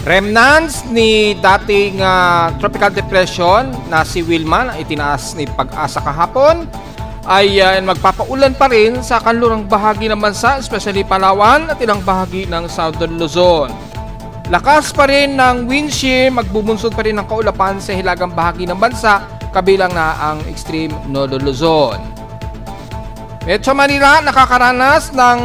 Remnants ni dating tropical depression na si Wilma na itinaas ni Pag-asa kahapon ay magpapaulan pa rin sa kanlurang bahagi ng bansa, especially Palawan at ilang bahagi ng Southern Luzon. Lakas pa rin ng wind shear, magbubunsod pa rin ng kaulapan sa hilagang bahagi ng bansa, kabilang na ang extreme Northern Luzon. Metro Manila nakakaranas ng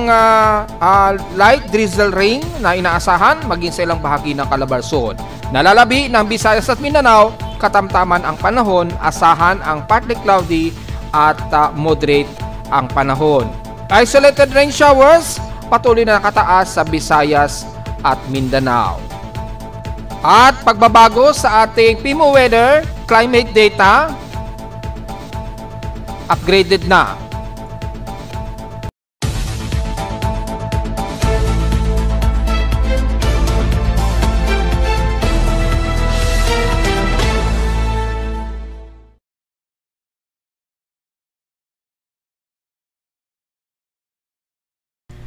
light drizzle rain na inaasahan maging sa ilang bahagi ng Calabarzon. Nalalabi ng Visayas at Mindanao, katamtaman ang panahon, asahan ang partly cloudy at moderate ang panahon. Isolated rain showers, patuloy na nakataas sa Visayas at Mindanao. At pagbabago sa ating PIMO weather, climate data, upgraded na.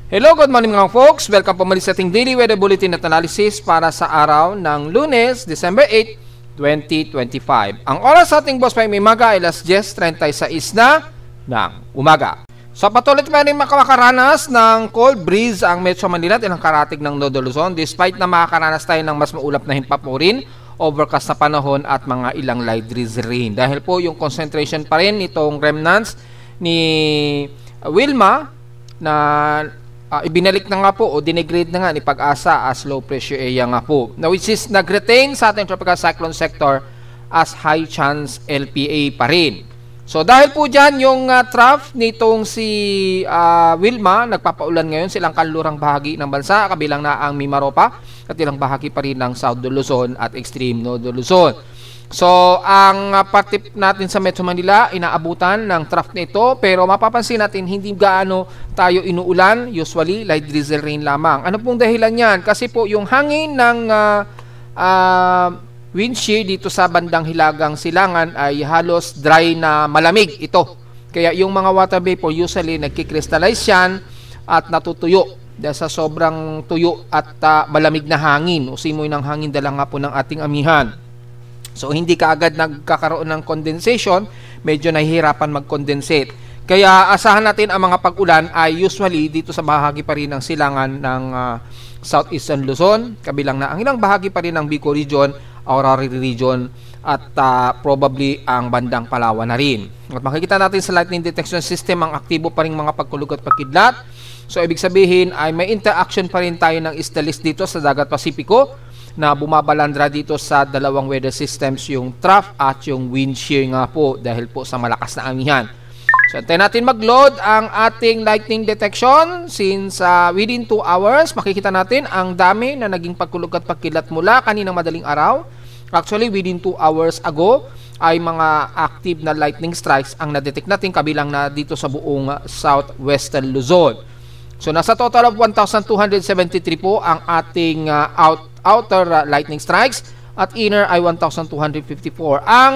Hello, good morning mga folks. Welcome po muli sa ating Daily Weather Bulletin at Analysis para sa araw ng Lunes, December 8, 2025. Ang oras sa ating boss pa may maga ay alas 10:36 na ng umaga. So patuloy pa rin makakaranas ng cold breeze ang Metro Manila at ilang karatig ng Northern Luzon despite na makakaranas tayo ng mas maulap na himpapurin, overcast na panahon at mga ilang light drizzle rain. Dahil po yung concentration pa rin nitong remnants ni Wilma na ibinalik na nga po o dinegrade na nga ni Pag-asa as low pressure area nga po. Now, which is nag-retain sa ating tropical cyclone sector as high chance LPA pa rin. So dahil po dyan yung trough nitong si Wilma, nagpapaulan ngayon silang kanlurang bahagi ng bansa, kabilang na ang Mimaropa at ilang bahagi pa rin ng Southern Luzon at extreme Northern Luzon. So, ang part natin sa Metro Manila, inaabutan ng trough nito, pero mapapansin natin hindi gaano tayo inuulan, usually light drizzle rain lamang. Ano pong dahilan yan? Kasi po yung hangin ng wind shear dito sa bandang hilagang silangan ay halos dry na malamig ito. Kaya yung mga water vapor usually nagkikrystallize yan at natutuyo dahil sa sobrang tuyo at malamig na hangin o simoy ng hangin dala nga po ng ating amihan. So, hindi kaagad nagkakaroon ng condensation, medyo nahihirapan mag-condensate. Kaya, asahan natin ang mga pag-ulan ay usually dito sa bahagi pa rin ng silangan ng Southeastern Luzon, kabilang na ang ilang bahagi pa rin ng Bicol Region, Aurora Region, at probably ang bandang Palawan na rin. At makikita natin sa lightning detection system ang aktibo pa rin mga pagkulog at pagkidlat. So, ibig sabihin ay may interaction pa rin tayo ng isdalis dito sa Dagat Pasipiko, na bumabalandra dito sa dalawang weather systems, yung trough at yung wind shear nga po dahil po sa malakas na amihan. So, antayin natin mag-load ang ating lightning detection since within 2 hours, makikita natin ang dami na naging pagkulog at pagkilat mula kaninang madaling araw. Actually, within 2 hours ago ay mga active na lightning strikes ang na-detect natin kabilang na dito sa buong southwestern Luzon. So, nasa total of 1,273 po ang ating outer lightning strikes at inner ay 1,254. Ang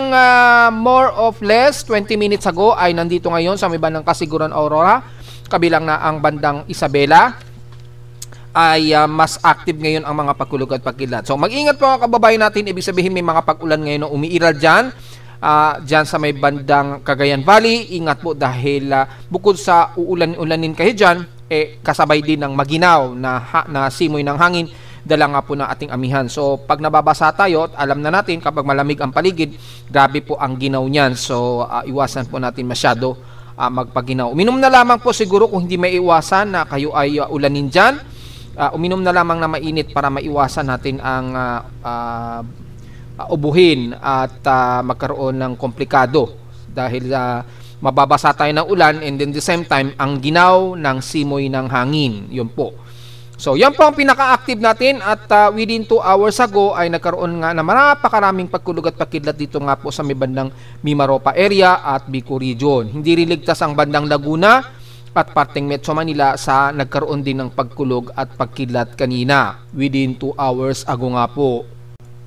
more of less 20 minutes ago ay nandito ngayon sa may bandang Kasiguran Aurora, kabilang na ang bandang Isabela ay mas active ngayon ang mga pagkulog at pagkilat. So mag-ingat po mga kababayan natin, ibig sabihin may mga pag-ulan ngayon na umiiral dyan. Dyan sa may bandang Cagayan Valley, ingat po dahil bukod sa uulan-ulanin kayo dyan, kasabay din ng maginaw na simoy ng hangin, dala nga po ng ating amihan. So, pag nababasa tayo, alam na natin kapag malamig ang paligid, grabe po ang ginaw niyan. So, iwasan po natin masyado magpaginaw. Uminom na lamang po siguro kung hindi may iwasan na kayo ay ulanin dyan. Uminom na lamang na mainit para maiwasan natin ang ubuhin at magkaroon ng komplikado dahil mababasa tayo ng ulan and then the same time, ang ginaw ng simoy ng hangin. Yun po. So, yan po ang pinaka-active natin at within 2 hours ago ay nagkaroon nga na napakaraming pagkulog at pagkidlat dito nga po sa may bandang Mimaropa area at Bicol Region. Hindi rin ligtas ang bandang Laguna at parteng Metro Manila sa nagkaroon din ng pagkulog at pagkidlat kanina within 2 hours ago nga po.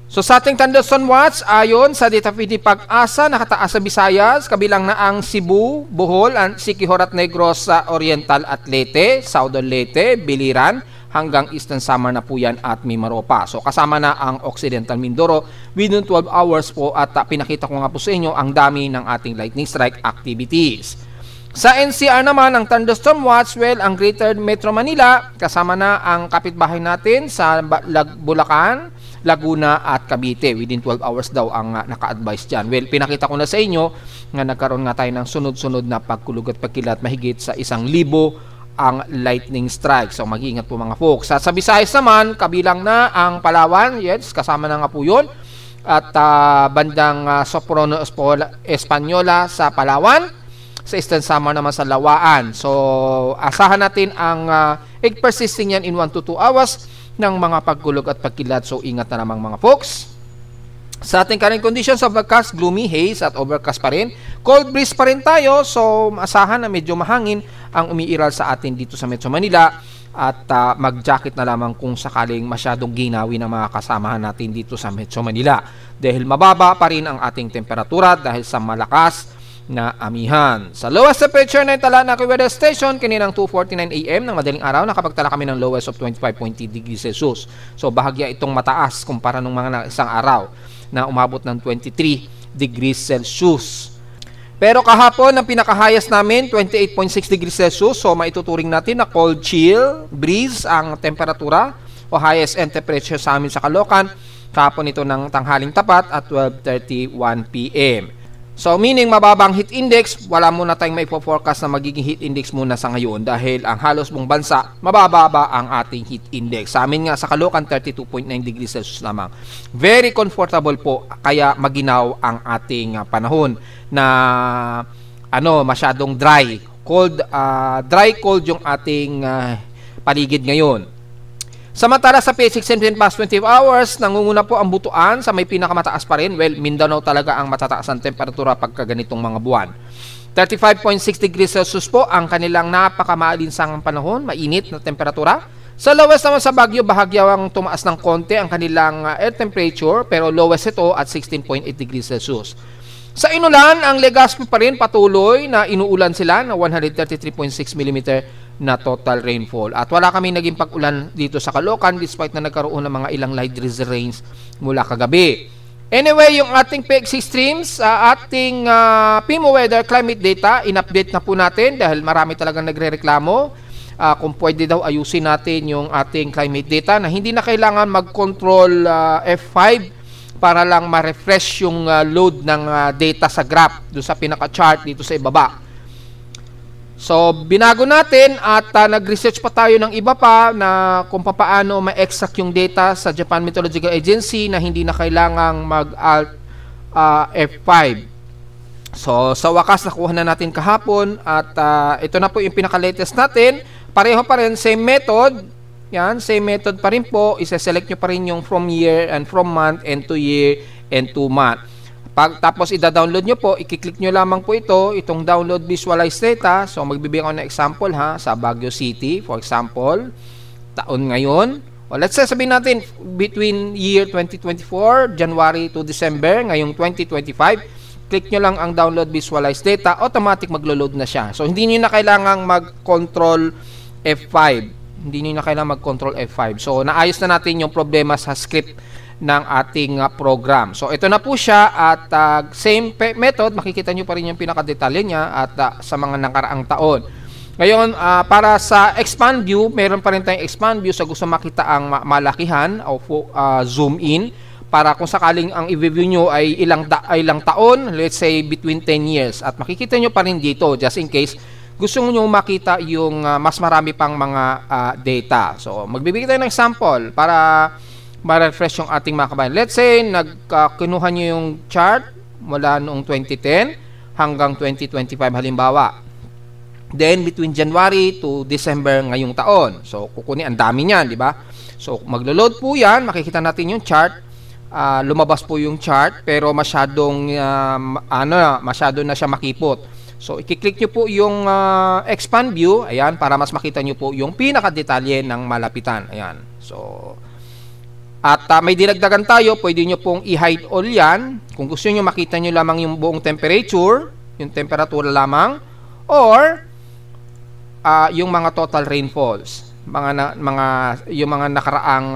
So sa ating thunderstorm watch, ayon sa data feed Pag-asa, nakataas sa Visayas, kabilang na ang Cebu, Bohol, Siquijor at Negros Oriental at Leyte, Southern Leyte, Biliran, hanggang Eastern Samar na po yan at Mimaropa. So kasama na ang Occidental Mindoro within 12 hours po at pinakita ko nga po sa inyo ang dami ng ating lightning strike activities. Sa NCR naman, ang thunderstorm watch, well, ang Greater Metro Manila, kasama na ang kapitbahay natin sa Bulacan, Laguna at Cavite. Within 12 hours daw ang naka-advise dyan. Well, pinakita ko na sa inyo nga nagkaroon nga tayo ng sunod-sunod na pagkulog at pagkilat mahigit sa 1,000 ang lightning strike. So mag-iingat po mga folks. Sa Visayas naman, kabilang na ang Palawan. Yes, kasama na nga po yun. At bandang Soprono Española sa Palawan. Sa Eastern Samar naman sa Lawaan. So asahan natin ang persisting yan in 1 to 2 hours ng mga pagkulog at pagkilat. So ingat na namang mga folks. Sa ating current conditions, overcast, gloomy, haze at overcast pa rin. Cold breeze pa rin tayo. So asahan na medyo mahangin ang umiiral sa atin dito sa Metro Manila. At mag-jacket na lamang kung sakaling masyadong ginawi ng mga kasamahan natin dito sa Metro Manila. Dahil mababa pa rin ang ating temperatura dahil sa malakas na amihan. Sa lowest temperature na itala na weather station, kaninang 2:49 AM ng madaling araw, nakapagtala kami ng lowest of 25.8 degrees Celsius. So bahagya itong mataas kumpara ng mga isang araw na umabot ng 23 degrees Celsius. Pero kahapon, ang pinaka-highest namin, 28.6 degrees Celsius. So maituturing natin na cold chill breeze ang temperatura o highest end temperature sa amin sa Caloocan. Kahapon ito ng tanghaling tapat at 12:31 PM. So meaning mababang heat index, wala muna tayong maipo-forecast na magiging heat index muna sa ngayon dahil ang halos buong bansa mabababa ang ating heat index. Sa amin nga sa Caloocan 32.9 degrees Celsius lamang. Very comfortable po, kaya maginaw ang ating panahon na masyadong dry, cold, dry cold yung ating paligid ngayon. Samantala sa PH extended past 24 hours, nangunguna po ang Butuan sa may pinakamataas pa rin. Well, Mindanao talaga ang matataas ang temperatura pagka ganitong mga buwan. 35.6 degrees Celsius po ang kanilang napakamaalinsang panahon, mainit na temperatura. Sa lowest naman sa Baguio, bahagyawang tumaas ng konti ang kanilang air temperature, pero lowest ito at 16.8 degrees Celsius. Sa Inulan, ang Legazpi pa rin patuloy na inuulan sila na 133.6 mm na total rainfall. At wala kami naging pag-ulan dito sa Caloocan despite na nagkaroon ng mga ilang light drizzle rains mula kagabi. Anyway, yung ating PXC streams, ating PIMO weather climate data, in-update na po natin dahil marami talagang nagre-reklamo. Kung pwede daw ayusin natin yung ating climate data na hindi na kailangan mag-control F5 para lang ma-refresh yung load ng data sa graph doon sa pinaka-chart dito sa ibaba. So, binago natin at nag-research pa tayo ng iba pa na kung paano ma-extract yung data sa Japan Meteorological Agency na hindi na kailangang mag-alt F5. So, sa wakas nakuha na natin kahapon at ito na po yung pinaka-latest natin. Pareho pa rin, same method. Yan, same method pa rin po. Isa-select nyo pa rin yung from year and from month and to year and to month. Tapos ida-download nyo po, i-click nyo lamang po itong download visualize data. So magbibigay ako ng example sa Baguio City, for example, taon ngayon. O let's say sabihin natin between year 2024, January to December, ngayong 2025, click nyo lang ang download visualize data, automatic maglo-load na siya. So hindi nyo na kailangang mag-control F5. Hindi nyo na kailangang mag-control F5. So naayos na natin yung problema sa script ng ating program. So ito na po siya at same method, makikita nyo pa rin yung pinakadetalye niya at sa mga nakaraang taon. Ngayon, para sa expand view, meron pa rin tayong expand view sa gusto makita ang malakihan o zoom in para kung sakaling ang i-view nyo ay ilang taon, let's say between 10 years. At makikita nyo pa rin dito just in case gusto nyo makita yung mas marami pang mga data. So magbibigay tayo ng example para ma-refresh yung ating mga kabayan. Let's say, kinuha nyo yung chart mula noong 2010 hanggang 2025 halimbawa. Then, between January to December ngayong taon. So, kukunin, ang dami niyan, di ba? So, maglo-load po yan. Makikita natin yung chart. Lumabas po yung chart, pero masyado na siya makipot. So, i-click nyo po yung expand view. Ayan, para mas makita nyo po yung pinakadetalye ng malapitan. Ayan. So, at may dinagdagan tayo, pwede nyo pong i-hide all yan. Kung gusto nyo makita nyo lamang yung buong temperature, yung temperatura lamang, or yung mga total rainfalls. yung mga nakaraang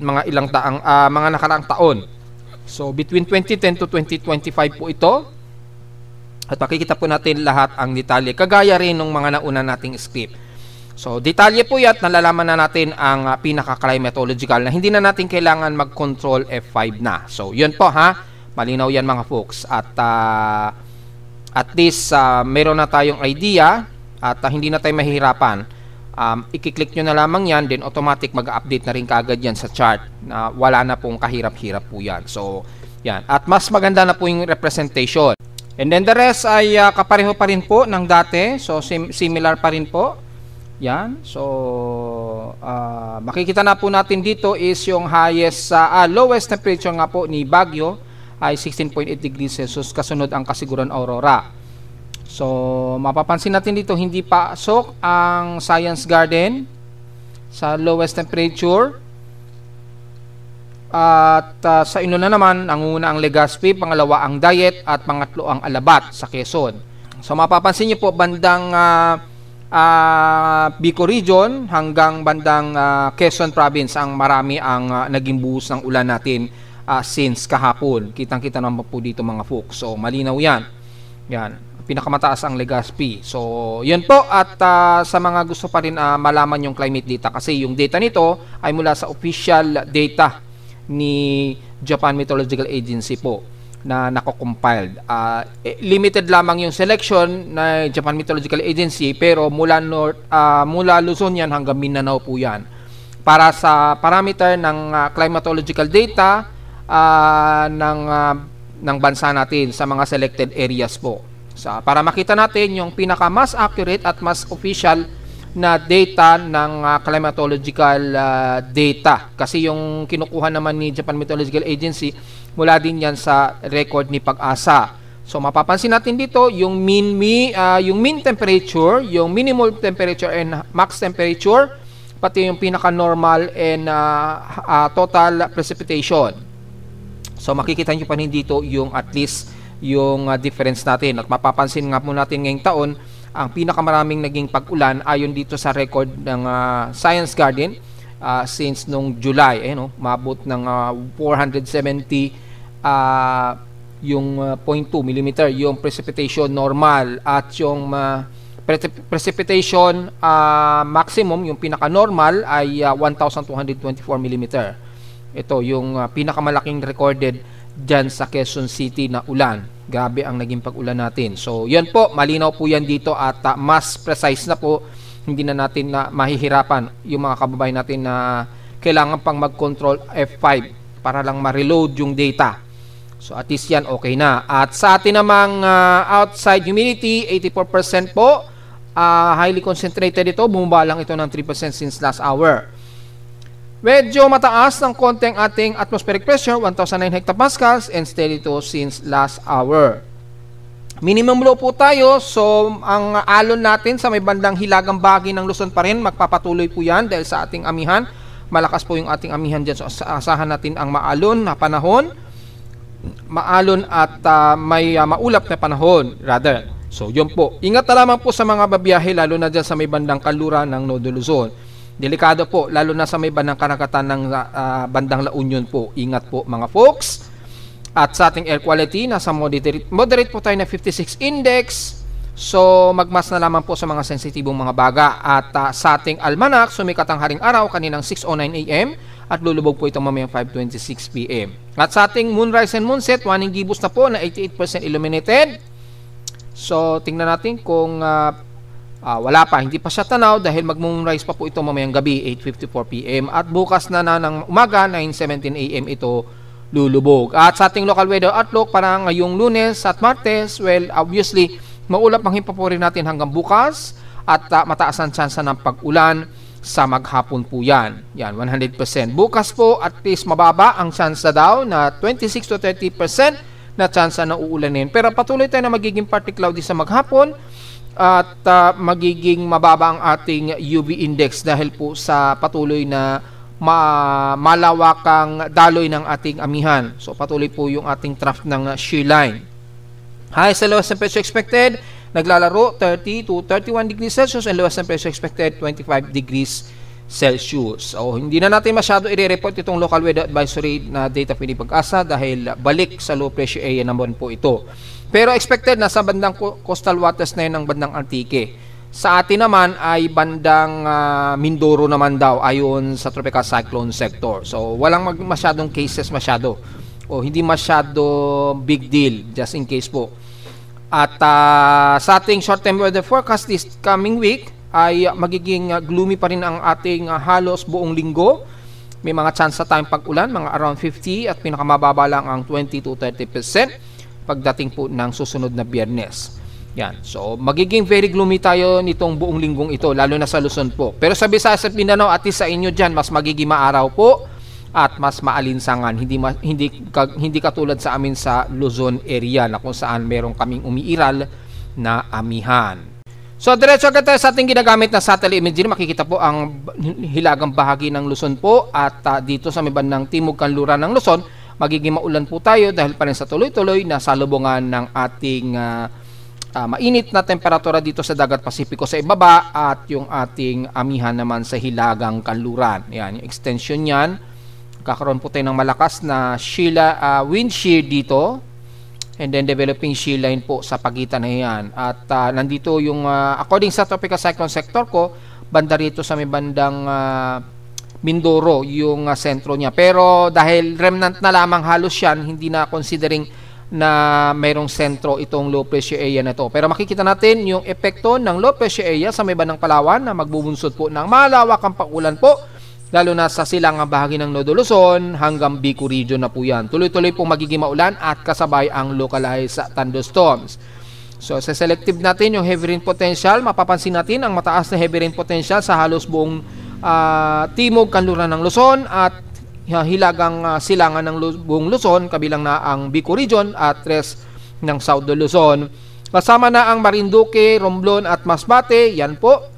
mga nakaraang taon. So between 2010 to 2025 po ito. At makikita po natin lahat ang detalye, kagaya rin ng mga nauna nating script. So detalye po yan, nalalaman na natin ang pinaka-climatological na hindi na natin kailangan mag-control F5 na. So yun po ha, malinaw yan mga folks. At least meron na tayong idea at hindi na tayo mahihirapan. I-click nyo na lamang yan, then automatic mag-update na rin kaagad yan sa chart na wala na pong kahirap-hirap po yan. So yan, at mas maganda na po yung representation. And then the rest ay kapareho pa rin po ng dati, so similar pa rin po. Yan, so makikita na po natin dito is yung lowest temperature nga po ni Baguio ay 16.8 degrees Celsius, kasunod ang Kasiguran Aurora. So mapapansin natin dito hindi pasok ang Science Garden sa lowest temperature. At sa inuna naman, ang una ang Legazpi, pangalawa ang Dayet, at pangatlo ang Alabat sa Quezon. So mapapansin niyo po bandang Bicol region hanggang bandang Quezon province ang marami ang naging buhos ng ulan natin since kahapon. Kitang-kita naman po dito mga folks. So malinaw yan. Yan. Pinakamataas ang Legazpi. So yun po. At sa mga gusto pa rin malaman yung climate data, kasi yung data nito ay mula sa official data ni Japan Meteorological Agency po na nako-compiled. Limited lamang yung selection na Japan Meteorological Agency, pero mula Luzon yan hanggang Mindanao po yan. Para sa parameter ng climatological data ng bansa natin sa mga selected areas po. Para makita natin yung pinaka mas accurate at mas official na data ng climatological data, kasi yung kinukuha naman ni Japan Meteorological Agency mula din yan sa record ni Pag-asa. So mapapansin natin dito yung mean temperature, yung minimum temperature and max temperature, pati yung pinaka normal and total precipitation. So makikita nyo pa rin dito yung at least yung difference natin. At mapapansin nga po natin ngayong taon, ang pinakamaraming naging pag-ulan ayon dito sa record ng Science Garden since nung July, mabot ng 470 yung 0.2 mm yung precipitation normal, at yung precipitation maximum, yung pinaka-normal ay 1,224 mm. Ito yung pinakamalaking recorded dyan sa Quezon City na ulan. Grabe ang naging pag-ulan natin. So, yan po, malinaw po yan dito at mas precise na po. Hindi na natin na mahihirapan yung mga kababayan natin na kailangan pang mag-control F5 para lang ma-reload yung data. So, at least yan okay na. At sa atin namang outside humidity, 84% po. Highly concentrated ito. Bumaba lang ito ng 3% since last hour. Medyo mataas ng konting ating atmospheric pressure, 1,009 hectopascals, and steady ito since last hour. Minimum low po tayo, so ang alon natin sa may bandang hilagang bahagi ng Luzon pa rin, magpapatuloy po yan dahil sa ating amihan. Malakas po yung ating amihan dyan, so asahan natin ang maalon na panahon. Maalon at may maulap na panahon, rather. So yun po. Ingat na lamang po sa mga babiyahe, lalo na dyan sa may bandang kanluran ng Nodo Luzon. Delikado po, lalo na sa may bandang karagatan ng bandang La Union po. Ingat po mga folks. At sa ating air quality, nasa moderate po tayo na 56 index. So magmas na lamang po sa mga sensitibong mga baga. At sa ating almanac, sumikat ang haring araw kaninang 6:09 AM at lulubog po itong mamayang 5:26 PM. At sa ating moonrise and moonset, waning gibos na po na 88% illuminated. So tingnan natin kung wala pa, hindi pa siya tanaw dahil mag-moonrise pa po ito mamayang gabi, 8:54 PM. At bukas na ng umaga, 9:17 AM ito lulubog. At sa ating local weather outlook para ngayong Lunes at Martes, well, obviously, maulap ang himpaporin natin hanggang bukas at mataas ang tsansa ng pag-ulan sa maghapon po yan. Yan, 100%. Bukas po, at least mababa ang tsansa daw na 26 to 30% na tsansa na uulanin. Pero patuloy tayo na magiging partly cloudy sa maghapon at magiging mababa ang ating UV index dahil po sa patuloy na malawakang daloy ng ating amihan. So patuloy po yung ating trough ng shear line. High sa lowest temperature expected naglalaro 30 to 31 degrees Celsius and lowest temperature expected 25 degrees Celsius. So, hindi na natin masyado i-report itong local weather advisory na data PNP Pag-asa dahil balik sa low pressure area naman po ito. Pero expected na sa bandang coastal waters na yun ng bandang Antique. Sa atin naman ay bandang Mindoro naman daw ayon sa tropical cyclone sector. So, walang masyadong cases masyado. O hindi masyado big deal just in case po. At sa ating short-term weather forecast this coming week ay magiging gloomy pa rin ang ating halos buong linggo. May mga chance sa tayong pag-ulan, mga around 50 at pinakamababa lang ang 20 to 30% pagdating po ng susunod na Biyernes. Yan. So, magiging very gloomy tayo nitong buong linggong ito, lalo na sa Luzon po. Pero sa Visayas at Mindanao, at least sa inyo dyan, mas magiging maaraw po at mas maalinsangan. Hindi katulad sa amin sa Luzon area na kung saan meron kaming umiiral na amihan. So, diretso agad tayo sa ating ginagamit na satellite imagery. Makikita po ang hilagang bahagi ng Luzon po at dito sa may bandang timog kanluran ng Luzon, magiging maulan po tayo dahil pa rin sa tuloy-tuloy na salubungan ng ating mainit na temperatura dito sa dagat Pasipiko sa ibaba at yung ating amihan naman sa hilagang kanluran. Yan, yung extension niyan. Kakaroon po tayo ng malakas na wind shear dito and then developing shear line po sa pagitan na yan. At nandito yung, according sa tropical cyclone sector ko, banda rito sa may bandang Mindoro yung sentro niya. Pero dahil remnant na lamang halos yan, hindi na considering na mayroong sentro itong low pressure area na to. Pero makikita natin yung epekto ng low pressure area sa may bandang Palawan na magbubunsod po ng malawakang pag-ulan po, lalo na sa silangang bahagi ng Nodo Luzon hanggang Bicol region na po yan. Tuloy-tuloy po magiging maulan at kasabay ang localized thunderstorms. So sa selective natin yung heavy rain potential, mapapansin natin ang mataas na heavy rain potential sa halos buong timog kanluran ng Luzon at hilagang silangan ng buong Luzon, kabilang na ang Bicol region at rest ng South Luzon. Kasama na ang Marinduque, Romblon at Masbate. Yan po.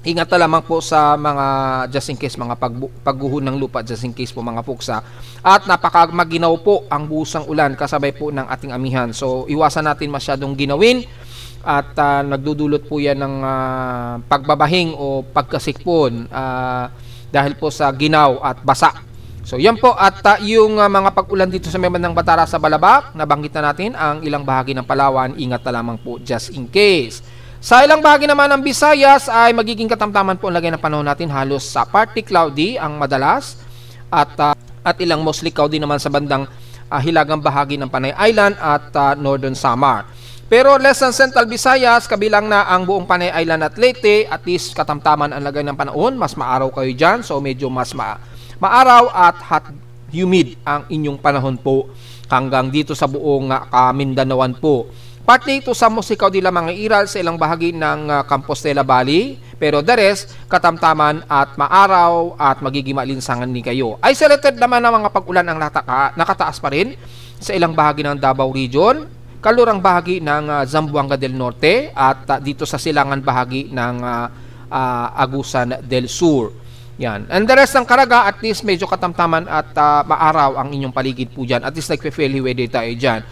Ingat na lamang po sa mga just in case mga pagguho ng lupa, just in case po mga puksa. At napakamaginaw po ang busang ulan kasabay po ng ating amihan. So iwasan natin masyadong ginawin at nagdudulot po yan ng pagbabahing o pagkasikpon dahil po sa ginaw at basa. So yan po at yung mga pag-ulan dito sa may bandang Batara sa Balabac, nabanggit na natin ang ilang bahagi ng Palawan, ingat na lamang po just in case. Sa ilang bahagi naman ng Visayas ay magiging katamtaman po ang lagay ng panahon natin, halos sa partly cloudy ang madalas at ilang mostly cloudy naman sa bandang hilagang bahagi ng Panay Island at Northern Samar. Pero less than Central Visayas, kabilang na ang buong Panay Island at Leyte, at least katamtaman ang lagay ng panahon, mas maaraw kayo dyan, so medyo mas maaraw at hot humid ang inyong panahon po hanggang dito sa buong Mindanao po. Partly ito sa musikaw di lamang iral sa ilang bahagi ng Compostela Valley, pero the rest katamtaman at maaraw at magiging maalinsangan ni kayo. Isolated naman ng mga pag-ulan ang nakataas pa rin sa ilang bahagi ng Davao Region, kalurang bahagi ng Zamboanga del Norte at dito sa silangan bahagi ng Agusan del Sur. Yan. And the rest ng Caraga, at least medyo katamtaman at maaraw ang inyong paligid po dyan. At least nagpe-fairly weather tayo dyan.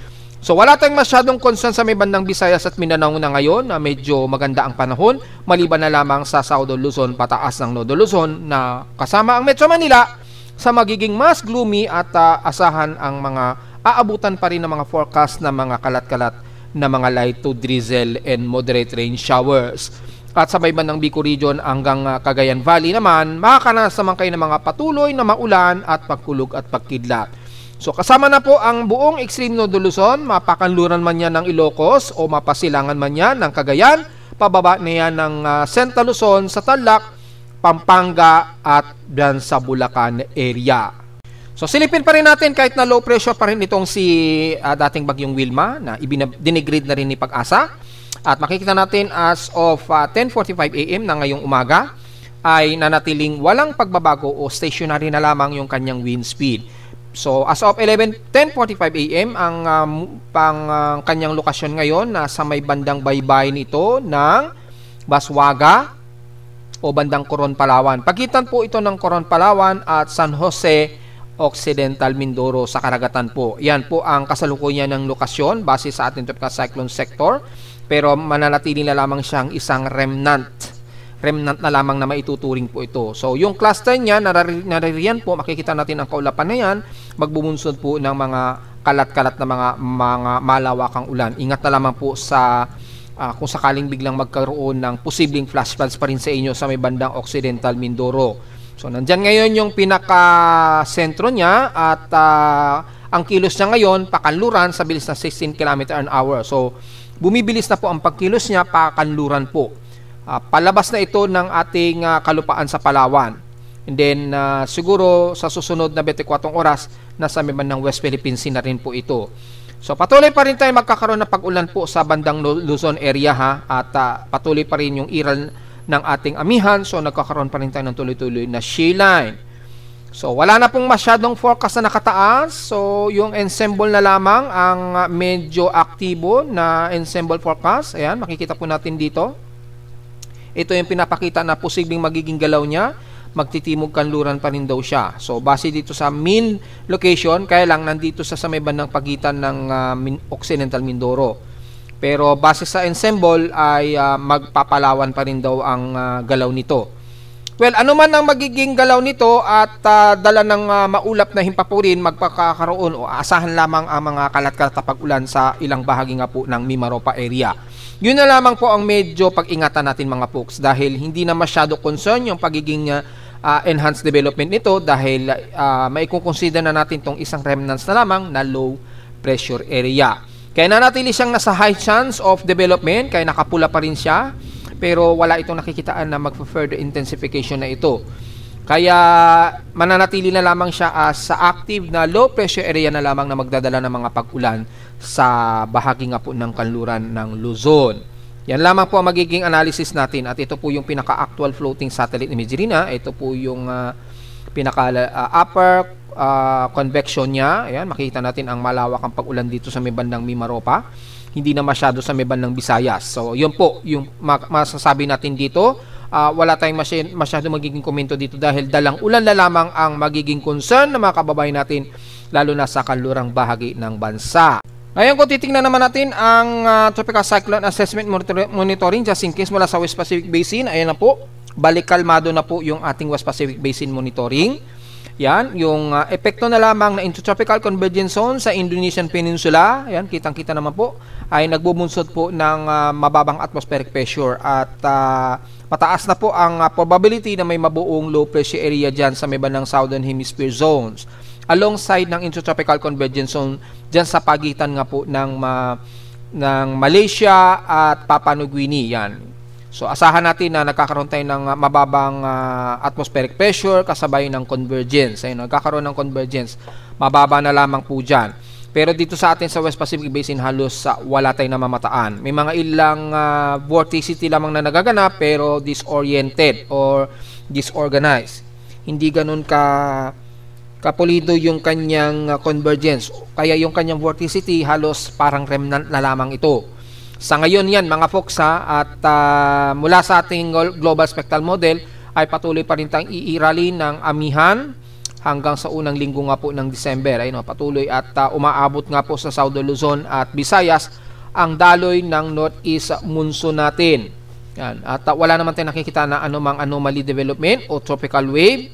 So wala tayong masyadong concern sa may bandang Visayas at Mindanao na ngayon na medyo maganda ang panahon. Maliban na lamang sa South Luzon, pataas ng Nodo Luzon na kasama ang Metro Manila sa magiging mas gloomy at asahan ang mga aabutan pa rin ng mga forecast na mga kalat-kalat na mga light to drizzle and moderate rain showers. At sa may bandang Bicol region hanggang Cagayan Valley naman, makakaranas naman kayo ng mga patuloy na maulan at pagkulog at pagkidlat. So kasama na po ang buong extreme Nodo Luzon, mapakanluran man yan ng Ilocos o mapasilangan man yan ng Cagayan, pababa na yan ng Central Luzon sa Tarlac, Pampanga at dyan sa Bulacan area. So silipin pa rin natin kahit na low pressure pa rin itong si dating bagyong Wilma na dinigrade na rin ni Pag-asa. At makikita natin as of 10:45 AM na ngayong umaga ay nanatiling walang pagbabago o stationary na lamang yung kanyang wind speed. So as of 10:45 AM ang kanyang lokasyon ngayon nasa may bandang baybayin ito ng Baswaga o bandang Coron, Palawan. Pagitan po ito ng Coron, Palawan at San Jose Occidental, Mindoro sa karagatan po. Yan po ang kasalukuyan ng lokasyon base sa ating tropical cyclone sector. pero mananatili na lamang siyang isang remnant na lamang na maituturing po ito. So, yung cluster niya, naririyan po, makikita natin ang kaulapan na yan, magbubunsod po ng mga kalat-kalat na mga malawakang ulan. Ingat na lamang po sa kung sakaling biglang magkaroon ng posibleng flash floods pa rin sa inyo sa may bandang Occidental Mindoro. So, nandyan ngayon yung pinaka-sentro niya at ang kilos niya ngayon, pakanluran sa bilis na 16 km/h. So, bumibilis na po ang pagkilos niya, pakanluran po. Palabas na ito ng ating kalupaan sa Palawan. And then, siguro sa susunod na 24 oras, nasa may bandang West Philippine Sea na rin po ito. So, patuloy pa rin tayo magkakaroon ng pag-ulan po sa bandang Luzon area ha. At patuloy pa rin yung iral ng ating amihan. So, nagkakaroon pa rin tayo ng tuloy-tuloy na shear line. So, wala na pong masyadong forecast na nakataas. So, yung ensemble na lamang ang medyo aktibo na ensemble forecast. Ayan, makikita po natin dito. Ito yung pinapakita na posibleng magiging galaw niya. Magtitimog kanluran pa rin daw siya. So, base dito sa mean location, kaya lang nandito sa may bandang pagitan ng Occidental Mindoro. Pero base sa ensemble ay magpapalawan pa rin daw ang galaw nito. Well, ano man ang magiging galaw nito at dala ng maulap na himpapurin, magpakakaroon o asahan lamang ang mga kalat-kalat na pag-ulan sa ilang bahagi nga po ng Mimaropa area. Yun na lamang po ang medyo pag-ingatan natin mga folks dahil hindi na masyado concern yung pagiging enhanced development nito dahil maikukonsider na natin itong isang remnants na lamang na low pressure area. Kaya nanatili siyang nasa high chance of development, kaya nakapula pa rin siya, pero wala itong nakikitaan na mag-further intensification na ito. Kaya mananatili na lamang siya sa active na low pressure area na lamang na magdadala ng mga pag-ulan sa bahagi nga po ng kanluran ng Luzon. Yan lamang po ang magiging analysis natin at ito po yung pinaka-actual floating satellite imagery na. Ito po yung pinaka-upper convection niya. Ayan, makikita natin ang malawak ang pag-ulan dito sa may bandang Mimaropa. Hindi na masyado sa may bandang Visayas. So, yun po yung masasabi natin dito. Wala tayong masyado magiging komento dito dahil dalang ulan na lamang ang magiging concern ng mga kababayan natin lalo na sa kanlurang bahagi ng bansa. Ngayon kung titingnan naman natin ang Tropical Cyclone Assessment Monitoring just in case mula sa West Pacific Basin, ayan na po, balik kalmado na po yung ating West Pacific Basin Monitoring. Yan, yung epekto na lamang na Intertropical Convergence Zone sa Indonesian Peninsula, ayan, kitang-kita naman po, ay nagbubunsod po ng mababang atmospheric pressure at mataas na po ang probability na may mabuong low pressure area dyan sa may bandang Southern Hemisphere zones. Alongside ng Intertropical Convergence Zone dyan sa pagitan nga po ng Malaysia at Papua New Guinea. Yan. So, asahan natin na nagkakaroon tayo ng mababang atmospheric pressure kasabay ng convergence. Ayun, nagkakaroon ng convergence. Mababa na lamang po dyan. Pero dito sa atin sa West Pacific Basin halos wala tayong namamataan. May mga ilang vorticity lamang na nagaganap pero disoriented or disorganized. Hindi ganun kapulido yung kanyang convergence. Kaya yung kanyang vorticity halos parang remnant na lamang ito. Sa ngayon yan mga folks at mula sa ating Global Spectral Model ay patuloy pa rin tayong iiralin ng amihan hanggang sa unang linggo nga po ng December. Ayun, patuloy at umaabot nga po sa Southern Luzon at Visayas ang daloy ng northeast monsoon natin. Yan. At wala naman tayong nakikita na anumang anomaly development o tropical wave.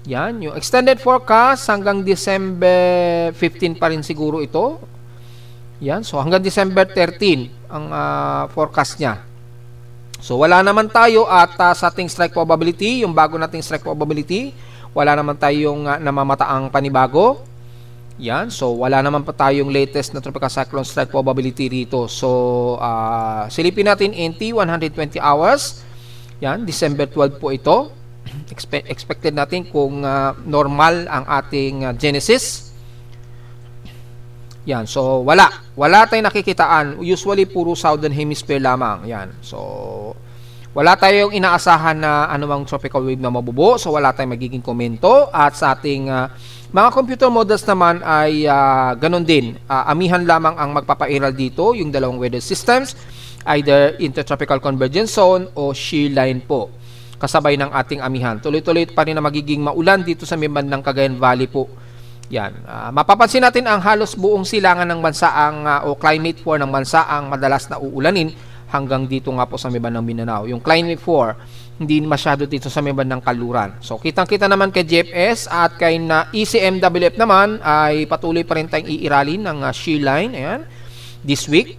Yan, yung extended forecast hanggang December 15 pa rin siguro ito. Yan, so hanggang December 13 ang forecast niya. So wala naman tayo at sa ating strike probability, yung bago nating strike probability, wala naman tayong namamataang panibago. Yan, so wala naman pa tayong latest na tropical cyclone strike probability rito. So silipin natin NT 120 hours. Yan, December 12 po ito. Expected natin kung normal ang ating genesis. Yan, so wala tayong nakikitaan. Usually puro Southern Hemisphere lamang. Yan, so wala tayong inaasahan na anumang tropical wave na mabubuo. So wala tayong magiging komento. At sa ating mga computer models naman ay ganun din. Amihan lamang ang magpapairal dito, yung dalawang weather systems, either Intertropical Convergence Zone o shear line po. Kasabay ng ating amihan. Tuloy-tuloy pa rin na magiging maulan dito sa may bandang Cagayan Valley po. Yan. Mapapansin natin ang halos buong silangan ng bansa o climate for ng bansa ang madalas na uulanin hanggang dito nga po sa may bandang Mindanao. Yung Climate 4, hindi masyado dito sa may bandang Kaluran. So, kitang-kita naman kay GFS at kay na ECMWF naman ay patuloy pa rin tayong iiralin ng shear line. Ayan, this week.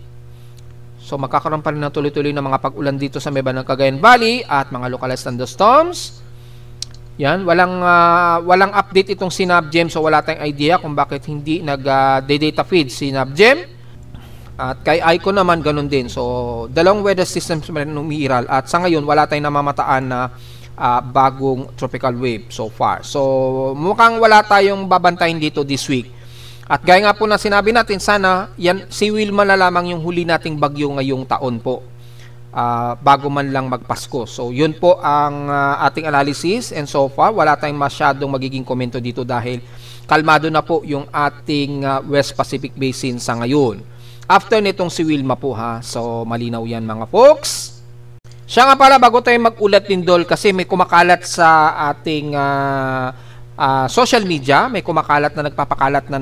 So, magkakaroon pa rin na tuloy-tuloy ng mga pag-ulan dito sa may bandang Cagayan Valley at mga localized thunderstorms. Yan, walang update itong Sinabgem, so wala tayong idea kung bakit hindi nag-data feed Sinabgem. At kay Icon naman ganun din. So, dalawang weather systems meron umiiral at sa ngayon wala tayong namamataan na bagong tropical wave so far. So, mukhang wala tayong babantayin dito this week. At gaya nga po na sinabi natin, sana yan si Wilma na lamang yung huli nating bagyo ngayong taon po. Bago man lang magpasko. So, yun po ang ating analysis and so far, wala tayong masyadong magiging komento dito dahil kalmado na po yung ating West Pacific Basin sa ngayon. After nitong si Wilma po ha. So, malinaw yan mga folks. Siya nga pala, bago tayo mag-ulat lindol kasi may kumakalat sa ating social media, may kumakalat na nagpapakalat na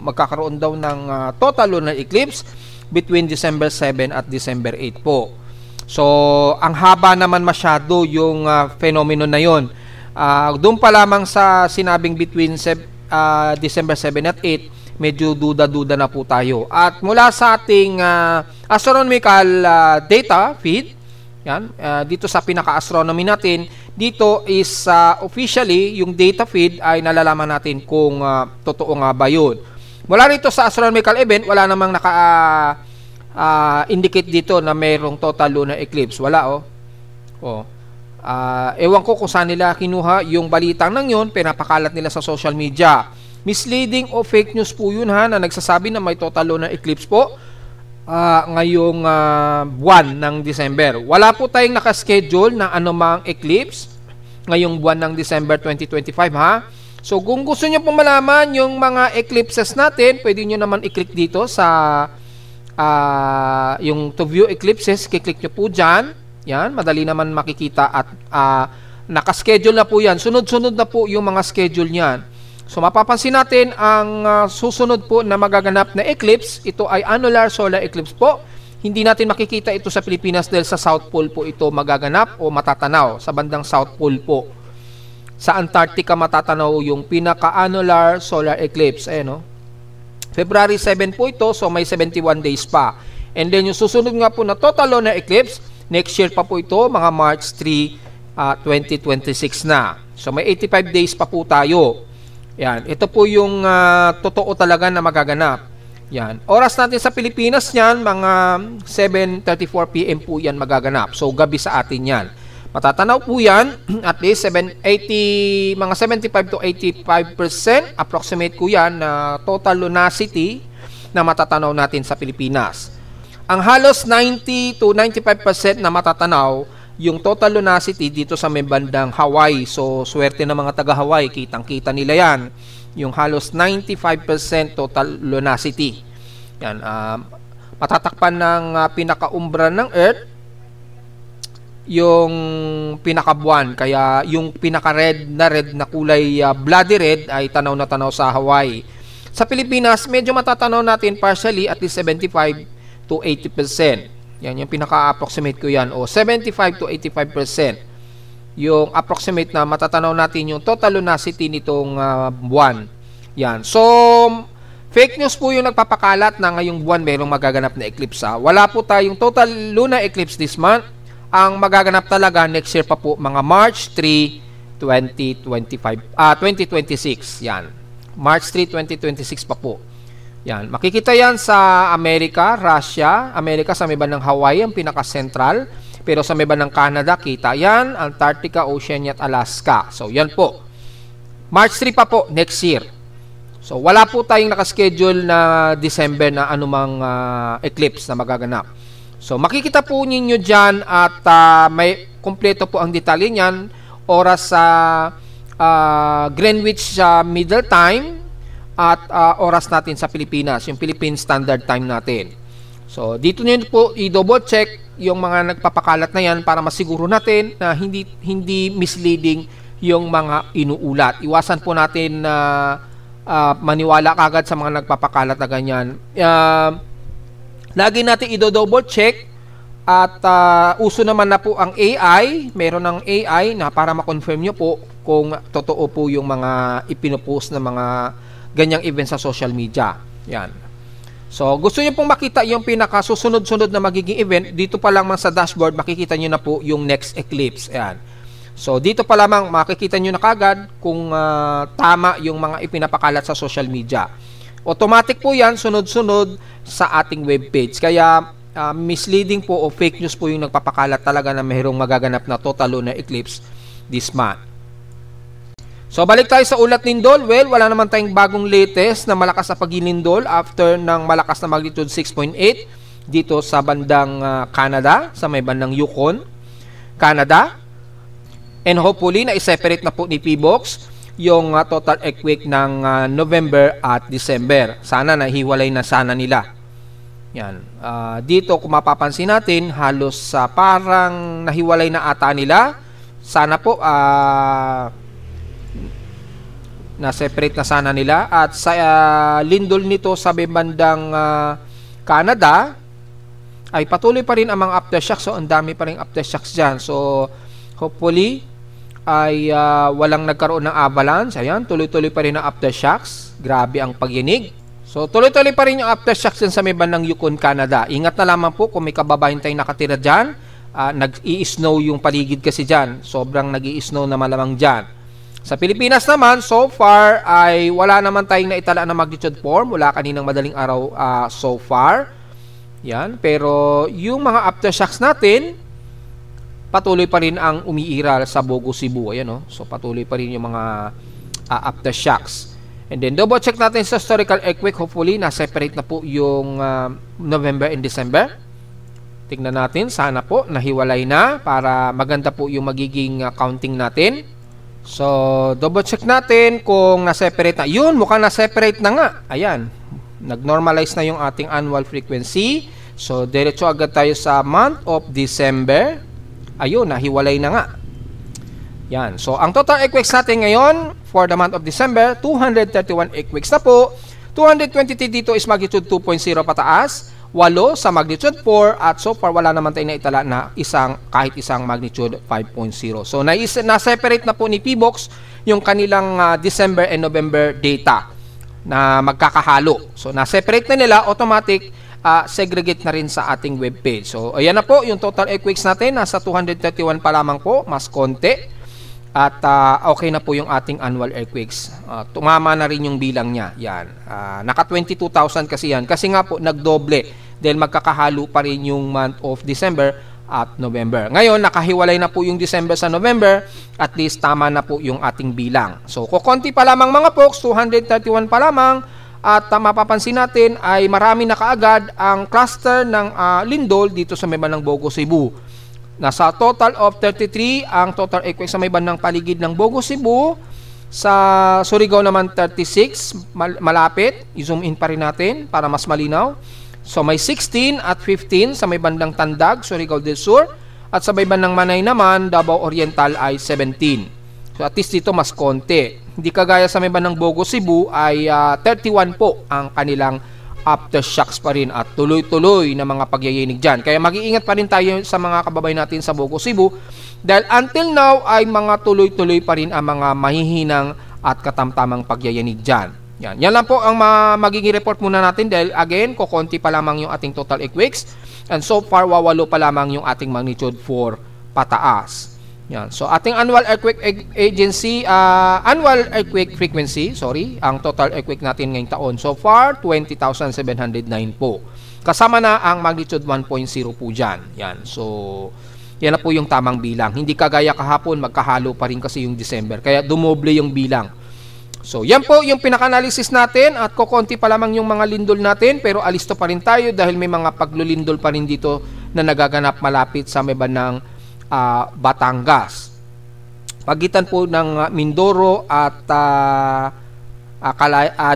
magkakaroon daw ng total lunar eclipse between December 7 at December 8 po. So, ang haba naman masyado yung phenomenon na yon. Doon pa lamang sa sinabing between December 7 at 8, medyo duda-duda na po tayo. At mula sa ating astronomical data feed, yan, dito sa pinaka-astronomy natin, dito is officially yung data feed ay nalalaman natin kung totoo nga ba yun. Mula rito sa astronomical event, wala namang indicate dito na mayroong total lunar eclipse. Wala ewan ko kung saan nila kinuha yung balitang nang yun, pinapakalat nila sa social media. Misleading o fake news po yun ha, na nagsasabi na may total lunar eclipse po ngayong buwan ng December. Wala po tayong nakaschedule na anumang eclipse ngayong buwan ng December 2025 ha. So kung gusto nyo po malaman yung mga eclipses natin, pwede nyo naman i-click dito sa yung to view eclipses, kiklik nyo po dyan. Yan, madali naman makikita at nakaschedule na po yan. Sunod-sunod na po yung mga schedule niyan. So mapapansin natin ang susunod po na magaganap na eclipse, ito ay annular solar eclipse po. Hindi natin makikita ito sa Pilipinas dahil sa South Pole po ito magaganap o matatanaw, sa bandang South Pole po. Sa Antarctica matatanaw yung pinaka-annular solar eclipse. February 7 po ito, so may 71 days pa. And then yung susunod nga po na total lunar eclipse, next year pa po ito, mga March 3, 2026 na. So may 85 days pa po tayo. Yan, ito po yung totoo talaga na magaganap. Yan. Oras natin sa Pilipinas yan, mga 7:34 PM po yan magaganap. So gabi sa atin yan. Matatanaw po yan, at least mga 75 to 85% approximate ko yan na total lunicity na matatanaw natin sa Pilipinas. Ang halos 90 to 95% na matatanaw yung total lunicity dito sa may bandang Hawaii. So, swerte ng mga taga-Hawaii, kitang-kita nila yan. Yung halos 95% total lunicity. Yan, matatakpan ng pinaka-umbra ng Earth yung pinakabuwan, kaya yung pinaka-red na kulay bloody red ay tanaw na tanaw sa Hawaii. Sa Pilipinas, medyo matatanaw natin partially at least 75 to 80%. Yan yung pinaka-approximate ko yan, o 75 to 85%. Yung approximate na matatanaw natin yung total lunicity nitong buwan. Yan. So, fake news po yung nagpapakalat na ngayong buwan merong magaganap na eclipse. Wala po tayong total lunar eclipse this month. Ang magaganap talaga next year pa po, mga March 3, 2026. Yan. March 3, 2026 pa po. Yan. Makikita yan sa Amerika, Russia, sa may bandang Hawaii, ang pinaka-central. Pero sa may bandang Canada, kita yan, Antarctica, Oceania at Alaska. So, yan po. March 3 pa po, next year. So, wala po tayong nakaschedule na December na anumang eclipse na magaganap. So, makikita po ninyo dyan at may kompleto po ang detalye niyan. Oras sa Greenwich Middle Time at oras natin sa Pilipinas, yung Philippine Standard Time natin. So, dito nyo po i-double check yung mga nagpapakalat na yan para masiguro natin na hindi misleading yung mga inuulat. Iwasan po natin na maniwala kagad sa mga nagpapakalat na ganyan. Lagi natin i-double check At uso naman na po ang AI. Meron ng AI na para ma-confirm nyo po kung totoo po yung mga ipinopost na mga ganyang event sa social media. Yan. So, gusto nyo pong makita yung pinakasusunod-sunod na magiging event, dito pa lang sa dashboard, makikita nyo na po yung next eclipse. Yan. So, dito pa lamang makikita nyo na kagad kung tama yung mga ipinapakalat sa social media. Automatic po yan, sunod-sunod sa ating webpage. Kaya, misleading po o fake news po yung nagpapakalat talaga na mayroong magaganap na total lunar eclipse this month. So, balik tayo sa ulat lindol. Well, wala naman tayong bagong latest na malakas na paglilindol after ng malakas na magnitude 6.8 dito sa bandang Canada, sa may bandang Yukon, Canada. And hopefully, na-separate na po ni PBOX yung total earthquake ng November at December. Sana nahiwalay na sana nila. Yan. Dito kung mapapansin natin, halos parang nahiwalay na ata nila. Sana po na-separate na sana nila. At sa lindol nito sa bandang Canada, ay patuloy pa rin ang mga aftershocks. So, ang dami pa rin aftershocks dyan. So, hopefully, ay walang nagkaroon ng avalanche. Ayan, tuloy-tuloy pa rin ang aftershocks. Grabe ang pagyinig. So, tuloy-tuloy pa rin yung aftershocks sa may bandang Yukon, Canada. Ingat na lamang po kung may kababayan tayong nakatira dyan. Nag-i-snow yung paligid kasi dyan. Sobrang nag-i-snow na malamang dyan. Sa Pilipinas naman, so far, ay wala naman tayong naitala na magnitude 4. Mula kaninang madaling araw so far. Yan. Pero yung mga aftershocks natin, patuloy pa rin ang umiiral sa Bogo, Cebu. Ayan, no? So, patuloy pa rin yung mga aftershocks. And then, double check natin sa historical earthquake. Hopefully, na-separate na po yung November and December. Tingnan natin. Sana po, nahiwalay na para maganda po yung magiging counting natin. So, double check natin kung na-separate na. Yun, mukhang na-separate na nga. Ayan. Nag-normalize na yung ating annual frequency. So, diretso agad tayo sa month of December. Ayun, nahiwalay na nga. Yan. So, ang total earthquakes natin ngayon for the month of December, 231 earthquakes na po. 223 dito is magnitude 2.0 pataas, 8 sa magnitude 4, at so far wala naman tayo naitala na kahit isang magnitude 5.0. So, na-separate na po ni PBOX yung kanilang December and November data na magkakahalo. So, na-separate na nila, automatic segregate na rin sa ating webpage. So, ayan na po yung total earthquakes natin. Nasa 231 pa lamang po, mas konti. At okay na po yung ating annual earthquakes. Tumama na rin yung bilang niya. Yan. Naka 22,000 kasi yan. Kasi nga po, nagdoble. Dahil magkakahalo pa rin yung month of December at November. Ngayon, nakahiwalay na po yung December sa November. At least, tama na po yung ating bilang. So, kukunti pa lamang mga folks. 231 pa lamang. At mapapansin natin ay marami na kaagad ang cluster ng lindol dito sa may bandang Bogo, Cebu. Nasa total of 33 ang total earthquake sa may bandang paligid ng Bogo, Cebu. Sa Surigao naman 36, malapit. I-zoom in pa rin natin para mas malinaw. So may 16 at 15 sa may bandang Tandag, Surigao del Sur. At sa may bandang Manay naman, Davao Oriental ay 17. So at least dito mas konti. Hindi kagaya sa may bandang Bogo, Cebu ay 31 po ang kanilang aftershocks pa rin at tuloy-tuloy na mga pagyayinig dyan. Kaya mag-iingat pa rin tayo sa mga kababayan natin sa Bogo, Cebu dahil until now ay mga tuloy-tuloy pa rin ang mga mahihinang at katamtamang pagyayinig dyan. Yan lang po ang magiging report muna natin dahil again, kukonti pa lamang yung ating total earthquakes and so far, wawalo pa lamang yung ating magnitude 4 pataas. Yan. So ating annual earthquake agency, annual earthquake frequency, ang total earthquake natin ngayong taon so far 20,709 po. Kasama na ang magnitude 1.0 po diyan. Yan. So yan na po yung tamang bilang. Hindi kagaya kahapon, magkahalo pa rin kasi yung December. Kaya dumoble yung bilang. So yan po yung pinaka-analysis natin at kokonti pa lamang yung mga lindol natin pero alisto pa rin tayo dahil may mga paglulindol pa rin dito na nagaganap malapit sa may bandang Batangas. Pagitan po ng Mindoro at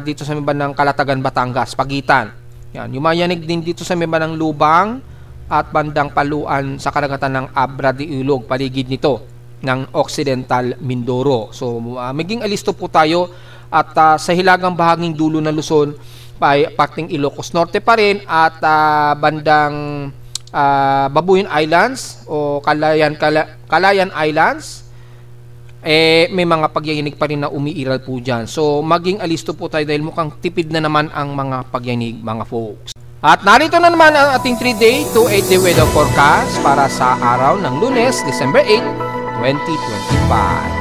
dito sa may bandang Calatagan, Batangas. Pagitan. Yan. Yumayanig din dito sa may bandang Lubang at bandang Paluan sa karagatan ng Abra de Ilog. Paligid nito ng Occidental Mindoro. So, maging alisto po tayo at sa hilagang bahaging dulo ng Luzon, parting Ilocos Norte pa rin at bandang Babuyan Islands o Calayan Islands, may mga pagyayinig pa rin na umiiral po dyan. So, maging alisto po tayo dahil mukhang tipid na naman ang mga pagyayinig, mga folks. At narito na naman ang ating 3-day to 8-day weather forecast para sa araw ng Lunes, December 8, 2025.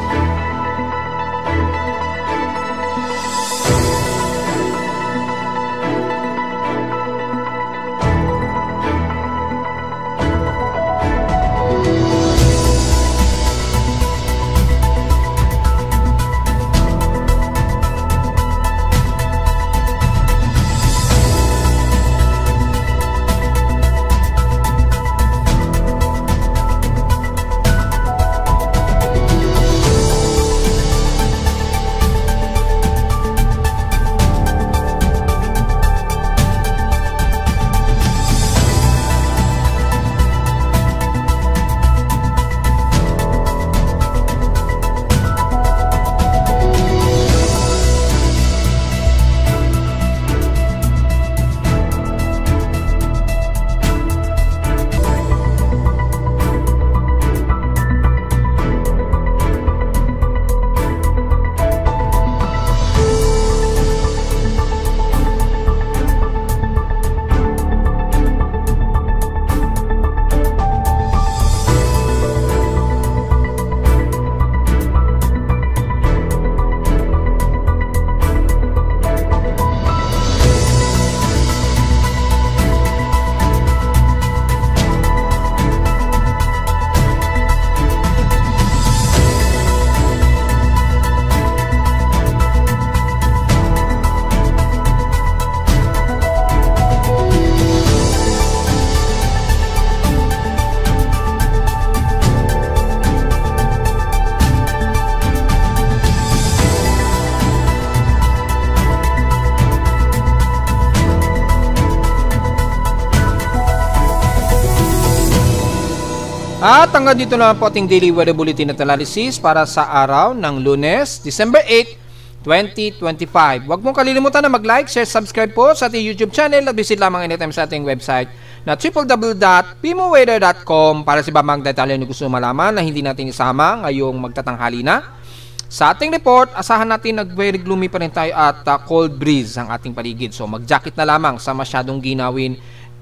At hanggang dito na po ating daily weather bulletin at analysis para sa araw ng Lunes, December 8, 2025. Huwag mong kalilimutan na mag-like, share, subscribe po sa ating YouTube channel at visit lamang anytime sa ating website na www.pimoweather.com para sa ibang detalye na gusto malaman na hindi natin isama ngayong magtatanghali na. Sa ating report, asahan natin nag-very gloomy pa rin tayo at cold breeze ang ating paligid. So mag-jacket na lamang sa masyadong ginawin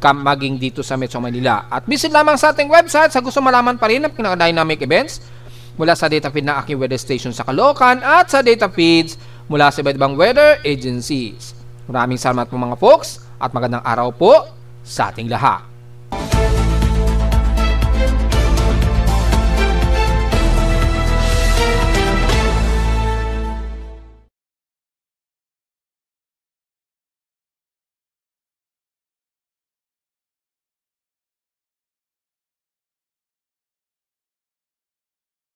maging dito sa Metro Manila. At visit lamang sa ating website sa gusto malaman pa rin ang pinaka-dynamic events mula sa data feed na aking weather station sa Caloocan at sa data feeds mula sa iba't ibang weather agencies. Maraming salamat po mga folks at magandang araw po sa ating lahat.